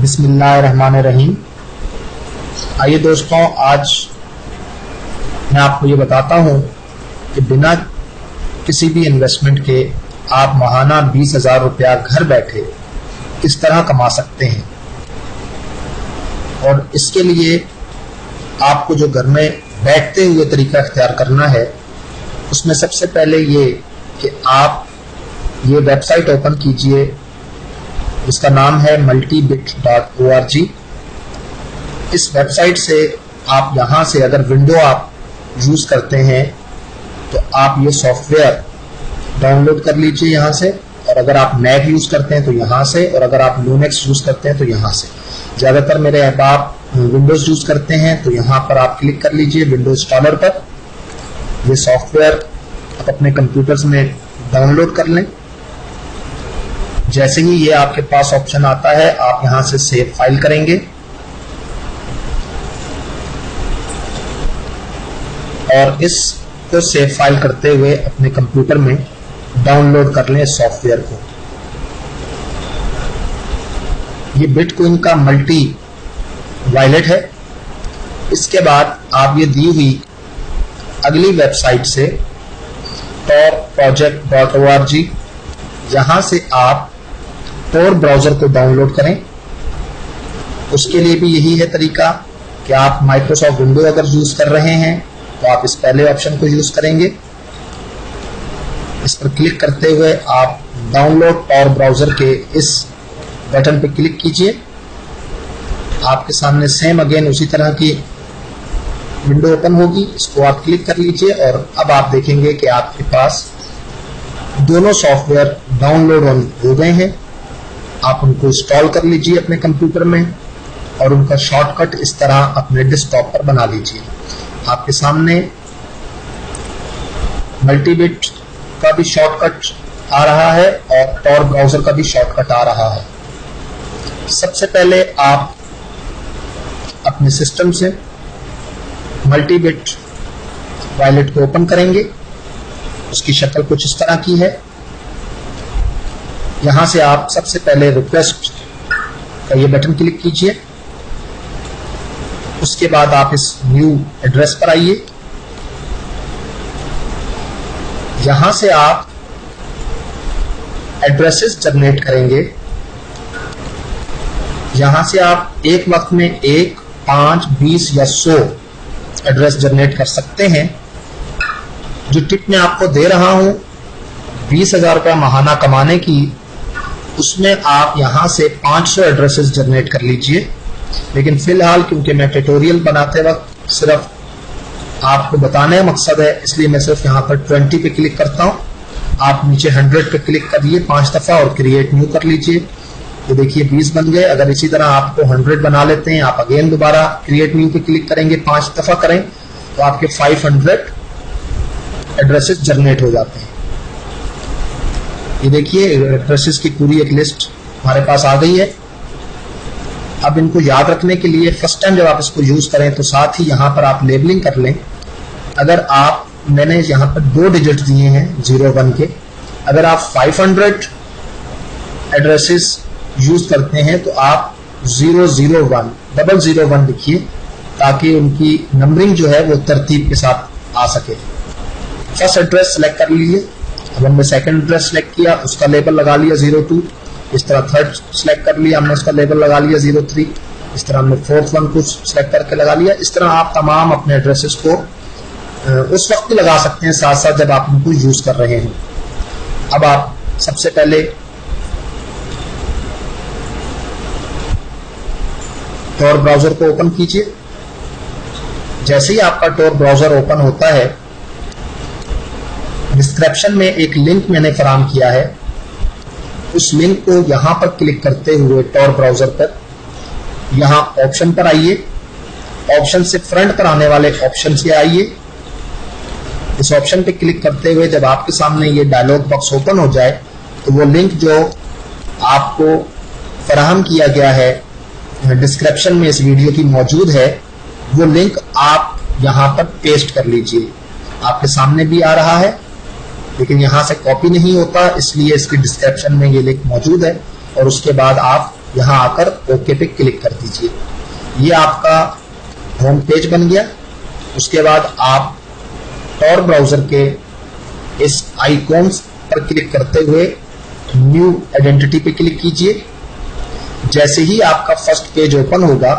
बिस्मिल्लाहिर्रहमानिर्रहीम। आइए दोस्तों, आज मैं आपको ये बताता हूँ कि बिना किसी भी इन्वेस्टमेंट के आप माहाना 20,000 रुपया घर बैठे किस तरह कमा सकते हैं। और इसके लिए आपको जो घर में बैठते हुए तरीका इख्तियार करना है, उसमें सबसे पहले ये कि आप ये वेबसाइट ओपन कीजिए, इसका नाम है multibit.org। इस वेबसाइट से आप यहाँ से अगर विंडो आप यूज़ करते हैं तो आप ये सॉफ्टवेयर डाउनलोड कर लीजिए यहाँ से, और अगर आप मैक यूज़ करते हैं तो यहाँ से, और अगर आप लिनक्स यूज़ करते हैं तो यहाँ से। ज़्यादातर मेरे अहबाब विंडोज़ यूज़ करते हैं तो यहाँ पर आप क्लिक कर लीजिए विंडोज़ इंस्टॉलर पर। ये सॉफ्टवेयर आप अपने कंप्यूटर्स में डाउनलोड कर लें। जैसे ही ये आपके पास ऑप्शन आता है, आप यहां से सेव फाइल करेंगे और इसको सेव फाइल करते हुए अपने कंप्यूटर में डाउनलोड कर लें सॉफ्टवेयर को। ये बिटकॉइन का मल्टी वॉलेट है। इसके बाद आप ये दी हुई अगली वेबसाइट से torproject.org, यहां से आप tor ब्राउजर को डाउनलोड करें। उसके लिए भी यही है तरीका कि आप माइक्रोसॉफ्ट विंडो अगर यूज कर रहे हैं तो आप इस पहले ऑप्शन को यूज करेंगे। इस पर क्लिक करते हुए आप डाउनलोड tor ब्राउजर के इस बटन पर क्लिक कीजिए। आपके सामने सेम अगेन उसी तरह की विंडो ओपन होगी, इसको आप क्लिक कर लीजिए और अब आप देखेंगे कि आपके पास दोनों सॉफ्टवेयर डाउनलोड हो गए हैं। आप उनको इंस्टॉल कर लीजिए अपने कंप्यूटर में और उनका शॉर्टकट इस तरह अपने डेस्कटॉप पर बना लीजिए। आपके सामने मल्टीबिट का भी शॉर्टकट आ रहा है और tor ब्राउजर का भी शॉर्टकट आ रहा है। सबसे पहले आप अपने सिस्टम से मल्टीबिट वॉलेट को ओपन करेंगे। उसकी शक्ल कुछ इस तरह की है। यहां से आप सबसे पहले रिक्वेस्ट का ये बटन क्लिक कीजिए। उसके बाद आप इस न्यू एड्रेस पर आइए। यहां से आप एड्रेसेस जनरेट करेंगे। यहां से आप एक वक्त में 1, 5, 20 या 100 एड्रेस जनरेट कर सकते हैं। जो टिप मैं आपको दे रहा हूं 20,000 रुपया माहाना कमाने की, उसमें आप यहां से 500 एड्रेसेस जनरेट कर लीजिए। लेकिन फिलहाल क्योंकि मैं ट्यूटोरियल बनाते वक्त सिर्फ आपको बताने का मकसद है, इसलिए मैं सिर्फ यहां पर 20 पे क्लिक करता हूं। आप नीचे 100 पे क्लिक करिए 5 दफा और क्रिएट न्यू कर लीजिए। तो देखिए 20 बन गए। अगर इसी तरह आपको 100 बना लेते हैं, आप अगेन दोबारा क्रिएट न्यू पे क्लिक करेंगे, 5 दफा करें तो आपके 500 एड्रेसेस जनरेट हो जाते हैं। ये देखिए एड्रेसेस की पूरी एक लिस्ट हमारे पास आ गई है। अब इनको याद रखने के लिए फर्स्ट टाइम जब आप इसको यूज करें तो साथ ही यहाँ पर आप लेबलिंग कर लें। अगर मैंने यहाँ पर 2 डिजिट दिए हैं 01 के, अगर आप 500 एड्रेसेस यूज करते हैं तो आप 001 लिखिए, ताकि उनकी नंबरिंग जो है वो तरतीब के साथ आ सके। फर्स्ट एड्रेस सेलेक्ट कर लीजिए। अब हमने सेकंड एड्रेस सेलेक्ट किया, उसका लेबल लगा लिया 02। इस तरह थर्ड सेलेक्ट कर लिया, हमने उसका लेबल लगा लिया 03। इस तरह हमने फोर्थ वन को सेलेक्ट करके लगा लिया। इस तरह आप तमाम अपने एड्रेसेस को उस वक्त लगा सकते हैं साथ साथ जब आप उनको यूज कर रहे हैं। अब आप सबसे पहले tor ब्राउजर को ओपन कीजिए। जैसे ही आपका tor ब्राउजर ओपन होता है, डिस्क्रिप्शन में एक लिंक मैंने फराहम किया है। उस लिंक को यहां पर क्लिक करते हुए tor ब्राउजर पर यहां ऑप्शन पर आइए। ऑप्शन से फ्रंट पर आने वाले ऑप्शन से आइए। इस ऑप्शन पे क्लिक करते हुए जब आपके सामने ये डायलॉग बॉक्स ओपन हो जाए तो वो लिंक जो आपको फराहम किया गया है डिस्क्रिप्शन में इस वीडियो की मौजूद है, वो लिंक आप यहां पर पेस्ट कर लीजिए। आपके सामने भी आ रहा है, लेकिन यहां से कॉपी नहीं होता, इसलिए इसकी डिस्क्रिप्शन में ये लिंक मौजूद है और उसके बाद आप यहाँ आकर ओके पे क्लिक कर दीजिए। ये आपका होम पेज बन गया। उसके बाद आप टॉर ब्राउजर के इस आइकॉन्स पर क्लिक करते हुए न्यू आइडेंटिटी पे क्लिक कीजिए। जैसे ही आपका फर्स्ट पेज ओपन होगा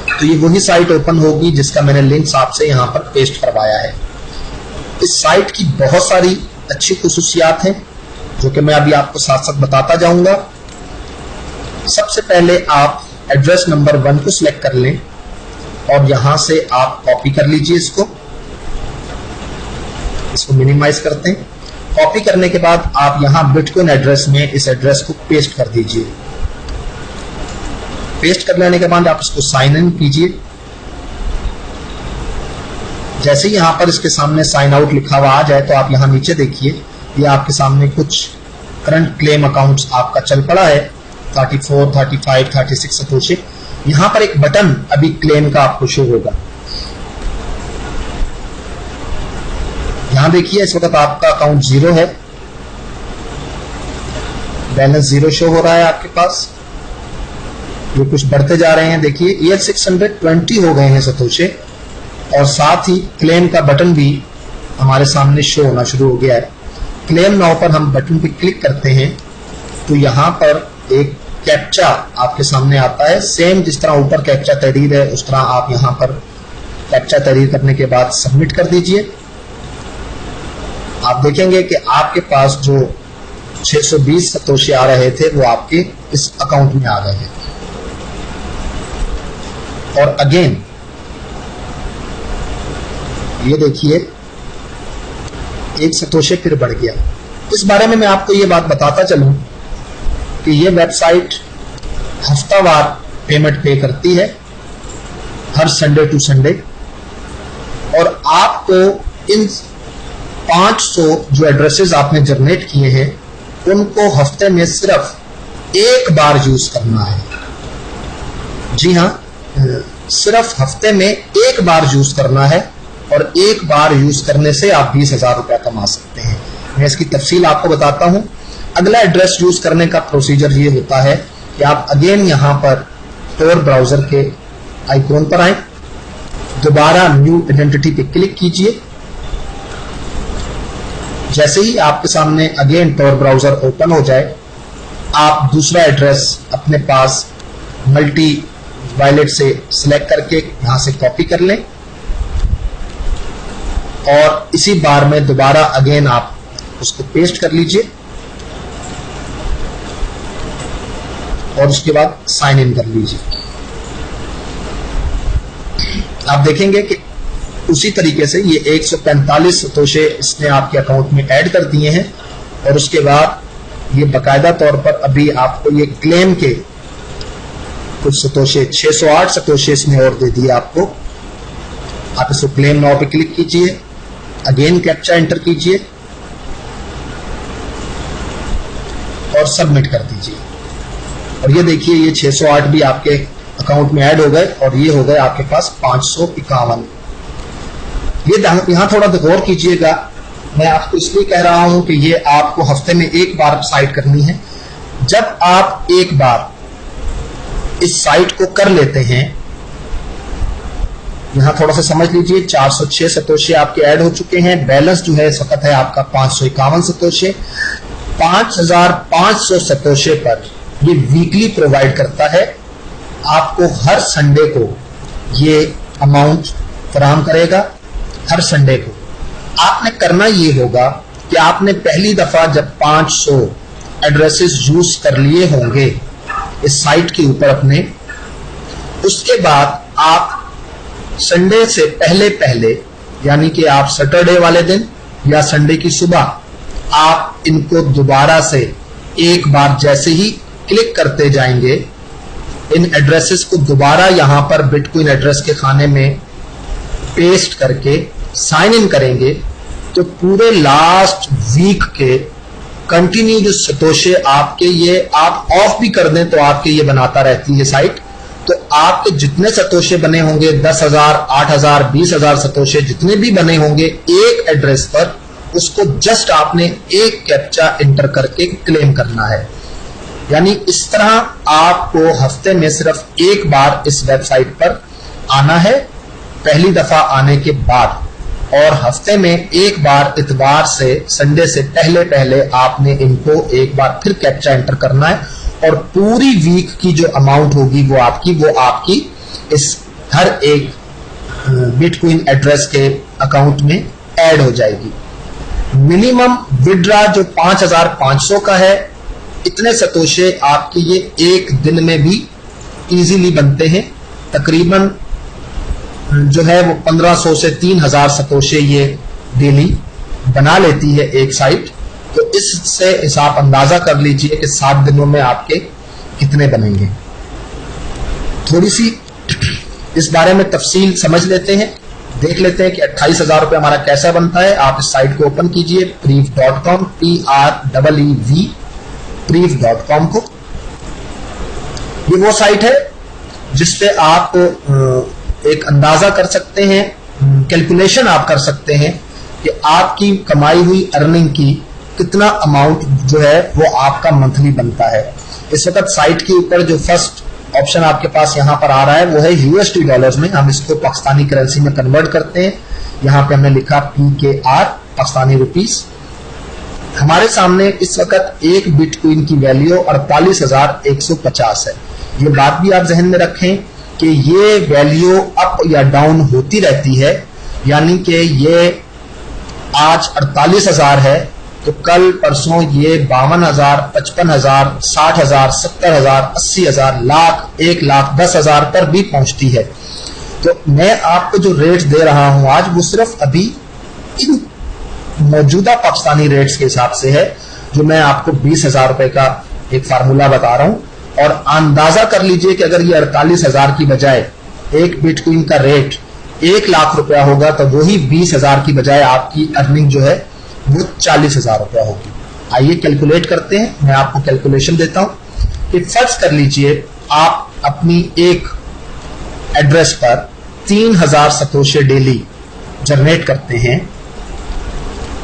तो ये वही साइट ओपन होगी जिसका मैंने लिंक्स आपसे यहाँ पर पेस्ट करवाया है। इस साइट की बहुत सारी अच्छी खुसूसियात हैं जो कि मैं अभी आपको साथ साथ बताता जाऊंगा। सबसे पहले आप एड्रेस नंबर 1 को सिलेक्ट कर लें और यहां से आप कॉपी कर लीजिए इसको मिनिमाइज करते हैं। कॉपी करने के बाद आप यहां बिटकॉइन एड्रेस में इस एड्रेस को पेस्ट कर दीजिए। पेस्ट कर लेने के बाद आप इसको साइन इन कीजिए। जैसे ही यहां पर इसके सामने साइन आउट लिखा हुआ आ जाए तो आप यहां नीचे देखिए, ये आपके सामने कुछ करंट क्लेम अकाउंट्स आपका चल पड़ा है 34, 35, 36 सतोशे। यहां पर एक बटन अभी क्लेम का आपको शो होगा। यहां देखिए इस वक्त आपका अकाउंट 0 है, बैलेंस 0 शो हो रहा है आपके पास। ये कुछ बढ़ते जा रहे हैं, देखिए ये 620 हो गए हैं सतोशे और साथ ही क्लेम का बटन भी हमारे सामने शो होना शुरू हो गया है। क्लेम नाउ पर हम बटन पे क्लिक करते हैं तो यहां पर एक कैप्चा आपके सामने आता है। सेम जिस तरह ऊपर कैप्चा तहरीर है उस तरह आप यहां पर कैप्चा तहरीर करने के बाद सबमिट कर दीजिए। आप देखेंगे कि आपके पास जो 620 सतोशे आ रहे थे वो आपके इस अकाउंट में आ गए हैं। और अगेन ये देखिए एक सतोशे फिर बढ़ गया। इस बारे में मैं आपको ये बात बताता चलूं कि ये वेबसाइट हफ्तावार पेमेंट पे करती है हर संडे टू संडे, और आपको इन 500 जो एड्रेसेस आपने जनरेट किए हैं उनको हफ्ते में सिर्फ एक बार यूज करना है। जी हाँ, सिर्फ हफ्ते में एक बार यूज करना है और एक बार यूज करने से आप 20,000 रुपया कमा सकते हैं। मैं इसकी तफसील आपको बताता हूं। अगला एड्रेस यूज करने का प्रोसीजर ये होता है कि आप अगेन यहां पर टॉर ब्राउजर के आइकॉन पर आए, दोबारा न्यू आइडेंटिटी पे क्लिक कीजिए। जैसे ही आपके सामने अगेन टॉर ब्राउजर ओपन हो जाए, आप दूसरा एड्रेस अपने पास मल्टी वायलेट से सिलेक्ट करके यहां से कॉपी कर लें और इसी बार में दोबारा अगेन आप उसको पेस्ट कर लीजिए और उसके बाद साइन इन कर लीजिए। आप देखेंगे कि उसी तरीके से ये 145 सतोशे इसने आपके अकाउंट में ऐड कर दिए हैं और उसके बाद ये बाकायदा तौर पर अभी आपको ये क्लेम के कुछ सतोशे 608 सतोशे इसने और दे दिए आपको। आप इसको क्लेम नाउ पे क्लिक कीजिए, अगेन कैप्चा एंटर कीजिए और सबमिट कर दीजिए। और ये देखिए ये 608 भी आपके अकाउंट में ऐड हो गए और ये हो गए आपके पास 551। ये यहां थोड़ा गौर कीजिएगा, मैं आपको इसलिए कह रहा हूं कि ये आपको हफ्ते में एक बार साइट करनी है। जब आप एक बार इस साइट को कर लेते हैं, यहां थोड़ा सा समझ लीजिए, 406 सतोशे आपके ऐड हो चुके हैं। बैलेंस जो है इस वक्त है आपका 551 सतोशे। 5500 सतोशे पर ये वीकली प्रोवाइड करता है, आपको हर संडे को ये अमाउंट फराहम करेगा। हर संडे को आपने करना ये होगा कि आपने पहली दफा जब 500 एड्रेसेस यूज कर लिए होंगे इस साइट के ऊपर अपने, उसके बाद आप संडे से पहले पहले यानी कि आप सैटरडे वाले दिन या संडे की सुबह आप इनको दोबारा से एक बार जैसे ही क्लिक करते जाएंगे, इन एड्रेसेस को दोबारा यहां पर बिटकॉइन एड्रेस के खाने में पेस्ट करके साइन इन करेंगे तो पूरे लास्ट वीक के कंटिन्यू जो सतोशे आपके, ये आप ऑफ भी कर दें तो आपके ये बनाता रहती है साइट। तो आपके जितने सतोशे बने होंगे 10,000, 8,000, 20,000 सतोशे जितने भी बने होंगे एक एड्रेस पर, उसको जस्ट आपने एक कैप्चा इंटर करके क्लेम करना है। यानी इस तरह आपको हफ्ते में सिर्फ एक बार इस वेबसाइट पर आना है, पहली दफा आने के बाद, और हफ्ते में एक बार इतवार से संडे से पहले पहले आपने इनको एक बार फिर कैप्चा एंटर करना है, और पूरी वीक की जो अमाउंट होगी वो आपकी इस हर एक बिटकॉइन एड्रेस के अकाउंट में ऐड हो जाएगी। मिनिमम विड्रा जो 5500 का है, इतने सतोशे आपके ये एक दिन में भी इजीली बनते हैं। तकरीबन जो है वो 1500 से 3000 सतोशे ये डेली बना लेती है एक साइट। तो इससे आप अंदाजा कर लीजिए कि 7 दिनों में आपके कितने बनेंगे। थोड़ी सी इस बारे में तफसील समझ लेते हैं, देख लेते हैं कि 28,000 रुपये हमारा कैसा बनता है। आप इस साइट को ओपन कीजिए, preev.com, PREEV, preev.com को। ये वो साइट है जिसपे आप एक अंदाजा कर सकते हैं, कैलकुलेशन आप कर सकते हैं कि आपकी कमाई हुई अर्निंग की कितना अमाउंट जो है वो आपका मंथली बनता है। इस वक्त साइट के ऊपर जो फर्स्ट ऑप्शन आपके पास यहाँ पर आ रहा है वो है यूएसडी डॉलर्स में। हम इसको पाकिस्तानी करेंसी में कन्वर्ट करते हैं। यहाँ पे हमने लिखा PKR, पाकिस्तानी रुपीस। हमारे सामने इस वक्त एक बिटकॉइन की वैल्यू 48,150 है। ये बात भी आप जहन में रखें कि ये वैल्यू अप या डाउन होती रहती है, यानी कि ये आज 48,000 है तो कल परसों ये 52,000, 55,000, 60,000, 70,000, 80,000, लाख, 1 लाख, 10,000 पर भी पहुंचती है। तो मैं आपको जो रेट्स दे रहा हूं आज वो सिर्फ अभी इन मौजूदा पाकिस्तानी रेट्स के हिसाब से है, जो मैं आपको 20,000 रुपए का एक फार्मूला बता रहा हूं। और अंदाजा कर लीजिए कि अगर ये 48,000 की बजाय एक बिटकॉइन का रेट 1 लाख रुपया होगा तो वही 20,000 की बजाय आपकी अर्निंग जो है वो 40,000 रुपया होगी। आइए कैलकुलेट करते हैं, मैं आपको कैलकुलेशन देता हूं कि फर्ज कर लीजिए आप अपनी एक एड्रेस पर 3,000 सतोशे डेली जनरेट करते हैं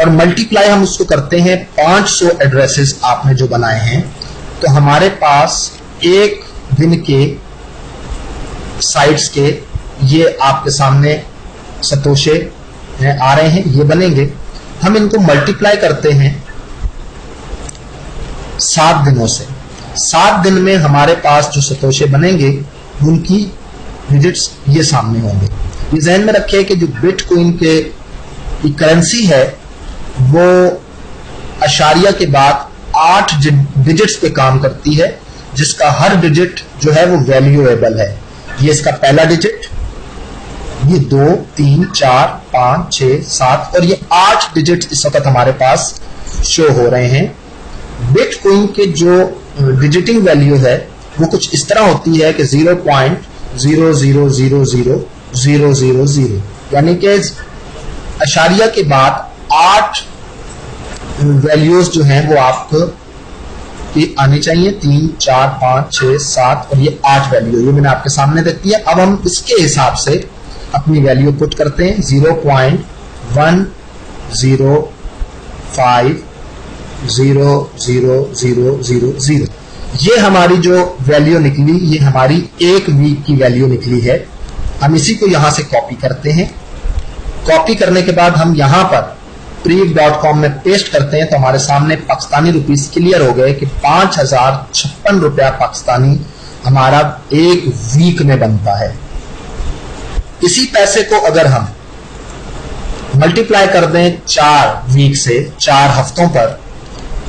और मल्टीप्लाई हम उसको करते हैं 500 एड्रेसेस आपने जो बनाए हैं, तो हमारे पास एक दिन के साइट्स के ये आपके सामने सतोशे आ रहे हैं, ये बनेंगे। हम इनको मल्टीप्लाई करते हैं 7 दिनों से। 7 दिन में हमारे पास जो सतोशे बनेंगे उनकी डिजिट्स ये सामने होंगे। ये ध्यान में रखिए कि जो बिटकॉइन के करेंसी है वो अशारिया के बाद 8 डिजिट्स पे काम करती है, जिसका हर डिजिट जो है वो वैल्यूएबल है। ये इसका पहला डिजिट, ये 2, 3, 4, 5, 6, 7 और ये 8 डिजिट इस वक्त हमारे पास शो हो रहे हैं। बिटकॉइन के जो डिजिटिंग वैल्यू है वो कुछ इस तरह होती है कि 0.0000000, यानी कि अशारिया के बाद 8 वैल्यूज जो हैं वो आपको आनी चाहिए। 3, 4, 5, 6, 7 और ये 8 वैल्यू ये मैंने आपके सामने दे दी है। अब हम इसके हिसाब से अपनी वैल्यू पुट करते हैं। 0.10500000, ये हमारी जो वैल्यू निकली ये हमारी एक वीक की वैल्यू निकली है। हम इसी को यहां से कॉपी करते हैं। कॉपी करने के बाद हम यहां पर preev.com में पेस्ट करते हैं तो हमारे सामने पाकिस्तानी रुपीस क्लियर हो गए कि 5,056 रुपया पाकिस्तानी हमारा एक वीक में बनता है। इसी पैसे को अगर हम मल्टीप्लाई कर दें 4 वीक से, 4 हफ्तों पर,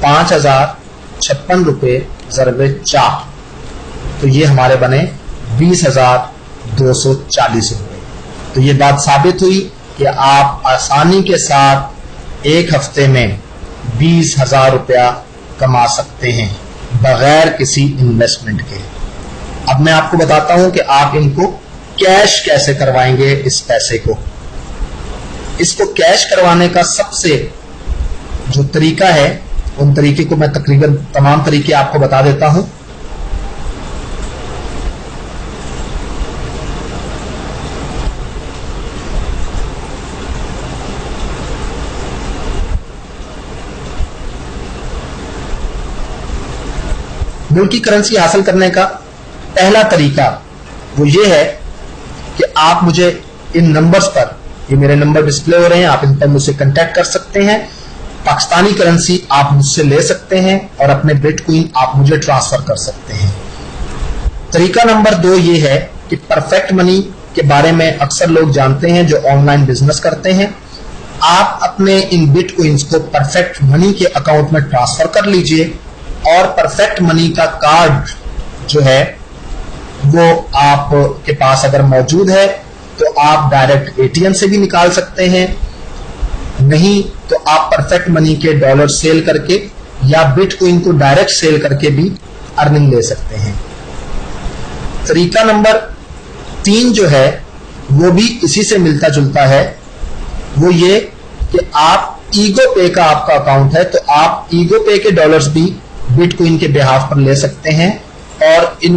5,056 रुपये ज़रबे 4, तो ये हमारे बने 20,240 रुपये। तो ये बात साबित हुई कि आप आसानी के साथ एक हफ्ते में 20,000 रुपया कमा सकते हैं बगैर किसी इन्वेस्टमेंट के। अब मैं आपको बताता हूं कि आप इनको कैश कैसे करवाएंगे। इस पैसे को, इसको कैश करवाने का सबसे जो तरीका है, उन तरीके को मैं तकरीबन तमाम तरीके आपको बता देता हूं। मुल्की करेंसी हासिल करने का पहला तरीका वो ये है कि आप मुझे इन नंबर्स पर, ये मेरे नंबर डिस्प्ले हो रहे हैं, आप इन पर मुझसे कांटेक्ट कर सकते हैं। पाकिस्तानी करेंसी आप मुझसे ले सकते हैं और अपने बिटकॉइन आप मुझे ट्रांसफर कर सकते हैं। तरीका नंबर 2 ये है कि परफेक्ट मनी के बारे में अक्सर लोग जानते हैं जो ऑनलाइन बिजनेस करते हैं। आप अपने इन बिटकॉइंस को परफेक्ट मनी के अकाउंट में ट्रांसफर कर लीजिए और परफेक्ट मनी का कार्ड जो है वो आपके पास अगर मौजूद है तो आप डायरेक्ट एटीएम से भी निकाल सकते हैं, नहीं तो आप परफेक्ट मनी के डॉलर सेल करके या बिटकॉइन को डायरेक्ट सेल करके भी अर्निंग ले सकते हैं। तरीका नंबर 3 जो है वो भी इसी से मिलता जुलता है, वो ये कि आप ईगो पे का आपका अकाउंट है तो आप ईगो पे के डॉलर्स भी बिटकॉइन के बिहाफ पर ले सकते हैं और इन